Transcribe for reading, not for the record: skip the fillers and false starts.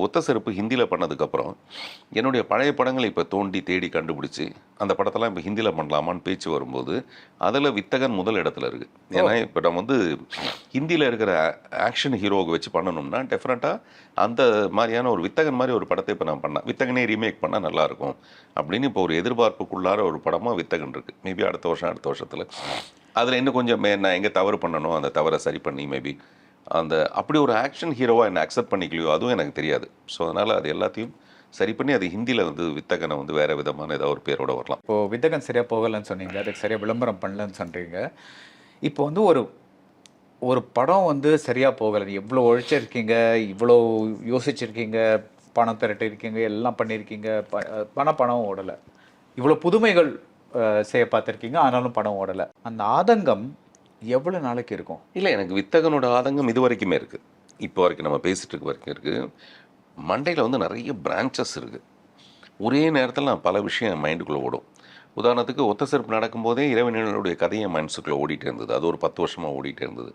ஒத்த செருப்பு ஹிந்தியில் பண்ணதுக்கப்புறம் என்னுடைய பழைய படங்களை இப்போ தோண்டி தேடி கண்டுபிடிச்சி அந்த படத்தெல்லாம் இப்போ ஹிந்தியில் பண்ணலாமான்னு பேச்சு வரும்போது அதில் வித்தகன் முதல் இடத்துல இருக்குது. ஏன்னா இப்போ நம்ம வந்து ஹிந்தியில் இருக்கிற ஆக்ஷன் ஹீரோவை வச்சு பண்ணணும்னா டெஃபினட்டாக அந்த மாதிரியான ஒரு வித்தகன் மாதிரி ஒரு படத்தை இப்போ நான் பண்ணேன். வித்தகனே ரீமேக் பண்ணால் நல்லாயிருக்கும் அப்படின்னு இப்போ ஒரு எதிர்பார்ப்புக்குள்ளார ஒரு படமாக வித்தகன் இருக்குது. மேபி அடுத்த வருஷத்தில் அதில் இன்னும் கொஞ்சம் நான் எங்கே தவறு பண்ணணும் அந்த தவறை சரி பண்ணி மேபி அந்த அப்படி ஒரு ஆக்ஷன் ஹீரோவாக என்னை அக்செப்ட் பண்ணிக்கலையோ அதுவும் எனக்கு தெரியாது. ஸோ அதனால் அது எல்லாத்தையும் சரி பண்ணி அது ஹிந்தியில் வந்து வித்தகனை வந்து வேறு விதமான ஏதாவது ஒரு பேரோட வரலாம். இப்போது வித்தகன் சரியாக போகலைன்னு சொன்னீங்க, அதுக்கு சரியாக விளம்பரம் பண்ணலன்னு சொல்கிறீங்க. இப்போ வந்து ஒரு படம் வந்து சரியாக போகலை, எவ்வளோ உழைச்சிருக்கீங்க, இவ்வளோ யோசிச்சிருக்கீங்க, பணம் திரட்டிருக்கீங்க, எல்லாம் பண்ணியிருக்கீங்க, பணம் ஓடலை, இவ்வளோ புதுமைகள் செய்ய பார்த்துருக்கீங்க, ஆனாலும் படம் ஓடலை. அந்த ஆதங்கம் எவ்வளோ நாளைக்கு இருக்கும்? இல்லை, எனக்கு வித்தகனோட ஆதங்கம் இது வரைக்குமே இருக்குது. இப்போ வரைக்கும் நம்ம பேசிகிட்டு இருக்க வரைக்கும் இருக்குது. மண்டையில் வந்து நிறைய பிரான்ச்சஸ் இருக்குது. ஒரே நேரத்தில் நான் பல விஷயம் என் மைண்டுக்குள்ளே ஓடும். உதாரணத்துக்கு ஒத்த செருப்பு நடக்கும்போதே இரவினர்களுடைய கதையை மைண்ட்ஸுக்குள்ளே ஓடிட்டே இருந்தது. அது ஒரு 10 வருஷமாக ஓடிட்டே இருந்தது.